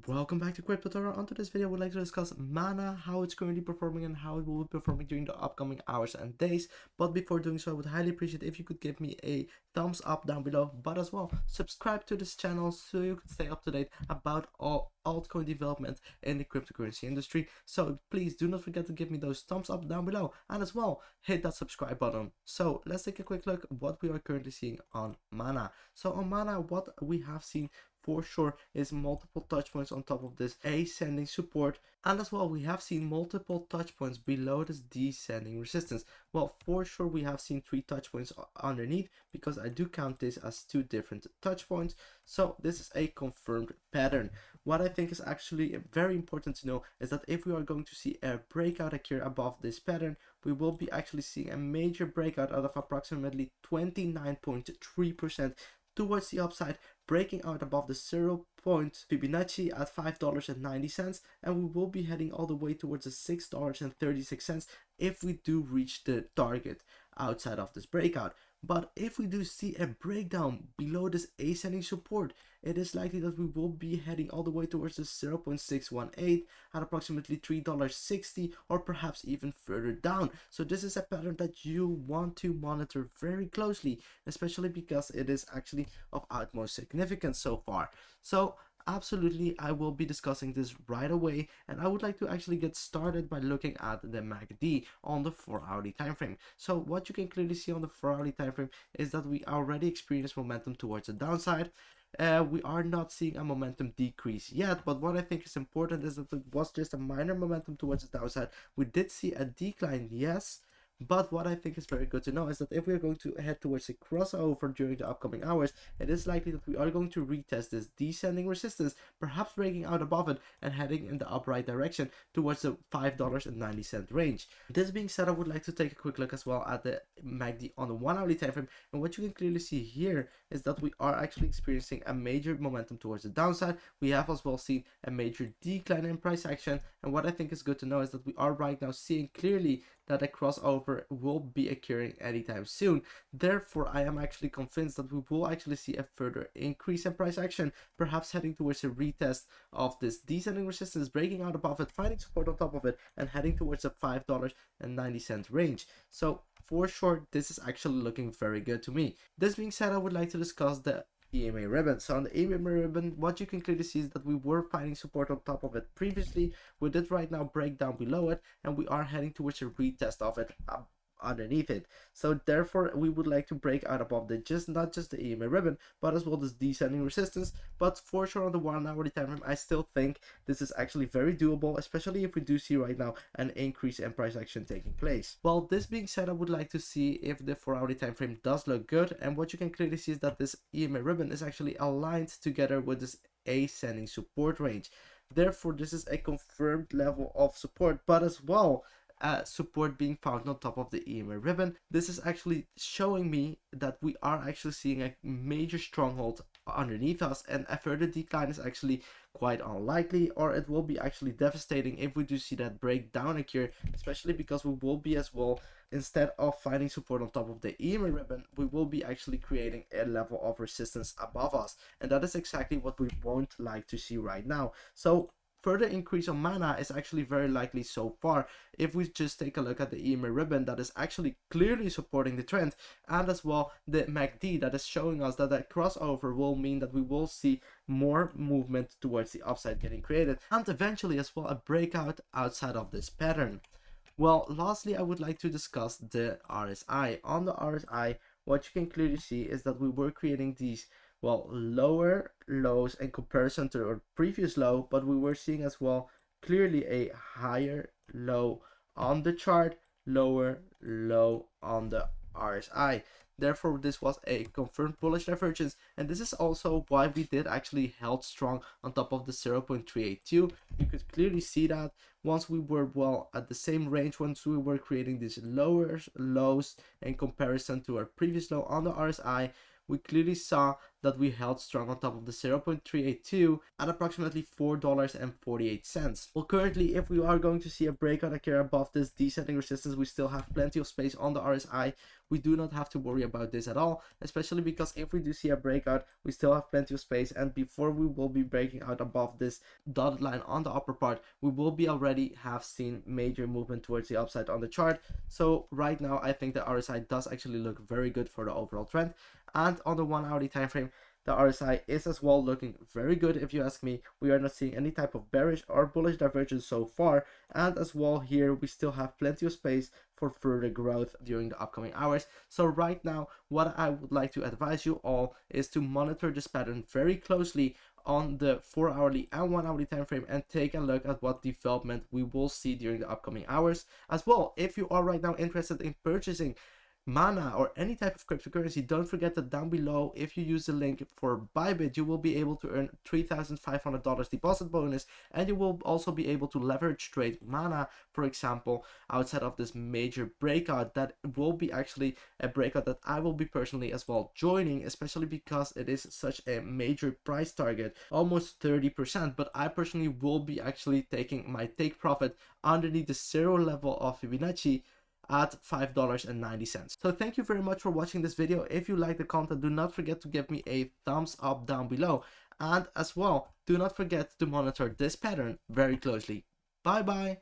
Welcome back to Crypto Tutorial. On today's video, I would like to discuss Mana, how it's currently performing and how it will be performing during the upcoming hours and days. But before doing so, I would highly appreciate if you could give me a thumbs up down below, but as well subscribe to this channel so you can stay up to date about all altcoin development in the cryptocurrency industry. So please do not forget to give me those thumbs up down below, and as well hit that subscribe button. So let's take a quick look at what we are currently seeing on Mana. So on Mana, what we have seen for sure is multiple touch points on top of this ascending support, and as well we have seen multiple touch points below this descending resistance. Well, for sure we have seen 3 touch points underneath, because I do count this as 2 different touch points. So this is a confirmed pattern. What I think is actually very important to know is that if we are going to see a breakout occur above this pattern, we will be actually seeing a major breakout out of approximately 29.3% towards the upside, breaking out above the 0 point Fibonacci at $5.90, and we will be heading all the way towards the $6.36 if we do reach the target outside of this breakout. But if we do see a breakdown below this ascending support, it is likely that we will be heading all the way towards the 0.618 at approximately $3.60, or perhaps even further down. So this is a pattern that you want to monitor very closely, especially because it is actually of utmost significance so far. So absolutely, I will be discussing this right away, and I would like to actually get started by looking at the MACD on the 4-hourly time frame. So what you can clearly see on the 4-hourly time frame is that we already experienced momentum towards the downside. We are not seeing a momentum decrease yet, but what I think is important is that it was just a minor momentum towards the downside. We did see a decline, yes, but what I think is very good to know is that if we are going to head towards a crossover during the upcoming hours, it is likely that we are going to retest this descending resistance, perhaps breaking out above it and heading in the upright direction towards the $5.90 range. This being said, I would like to take a quick look as well at the MACD on the 1-hourly time frame, and what you can clearly see here is that we are actually experiencing a major momentum towards the downside. We have as well seen a major decline in price action, and what I think is good to know is that we are right now seeing clearly that a crossover will be occurring anytime soon. Therefore, I am actually convinced that we will actually see a further increase in price action, perhaps heading towards a retest of this descending resistance, breaking out above it, finding support on top of it, and heading towards the $5.90 range. So for sure, this is actually looking very good to me. This being said, I would like to discuss the EMA ribbon. So on the EMA ribbon, what you can clearly see is that we were finding support on top of it previously. We did right now break down below it, and we are heading towards a retest of it underneath it. So therefore, we would like to break out above the not just the EMA ribbon, but as well this descending resistance. But for sure, on the 1-hourly time frame, I still think this is actually very doable, especially if we do see right now an increase in price action taking place. Well, this being said, I would like to see if the 4-hourly time frame does look good, and what you can clearly see is that this EMA ribbon is actually aligned together with this ascending support range. Therefore, this is a confirmed level of support, but as well support being found on top of the EMA ribbon. This is actually showing me that we are actually seeing a major stronghold underneath us, and a further decline is actually quite unlikely, or it will be actually devastating if we do see that breakdown occur, especially because we will be as well, instead of finding support on top of the EMA ribbon, we will be actually creating a level of resistance above us, and that is exactly what we won't like to see right now. So further increase on Mana is actually very likely so far if we just take a look at the EMA ribbon that is actually clearly supporting the trend, and as well the MACD that is showing us that that crossover will mean that we will see more movement towards the upside getting created, and eventually as well a breakout outside of this pattern. Well, lastly, I would like to discuss the RSI. On the RSI, what you can clearly see is that we were creating these lower lows in comparison to our previous low, but we were seeing as well clearly a higher low on the chart, lower low on the RSI. Therefore, this was a confirmed bullish divergence, and this is also why we did actually held strong on top of the 0.382. You could clearly see that once we were at the same range, once we were creating these lower lows in comparison to our previous low on the RSI, we clearly saw that we held strong on top of the 0.382 at approximately $4.48. Well, currently, if we are going to see a breakout occur above this descending resistance, we still have plenty of space on the RSI. We do not have to worry about this at all, especially because if we do see a breakout, we still have plenty of space, and before we will be breaking out above this dotted line on the upper part, we will be already have seen major movement towards the upside on the chart. So right now, I think the RSI does actually look very good for the overall trend, and on the 1 hourly time frame, the RSI is as well looking very good if you ask me. We are not seeing any type of bearish or bullish divergence so far, and as well here we still have plenty of space for further growth during the upcoming hours. So right now, what I would like to advise you all is to monitor this pattern very closely on the 4 hourly and 1 hourly time frame and take a look at what development we will see during the upcoming hours. As well, if you are right now interested in purchasing Mana or any type of cryptocurrency, don't forget that down below, if you use the link for Bybit, you will be able to earn $3,500 deposit bonus, and you will also be able to leverage trade Mana, for example, outside of this major breakout. That will be actually a breakout that I will be personally as well joining, especially because it is such a major price target, almost 30%, but I personally will be actually taking my take profit underneath the 0 level of Fibonacci at $5.90. So thank you very much for watching this video. If you like the content, do not forget to give me a thumbs up down below, and as well, do not forget to monitor this pattern very closely. Bye bye.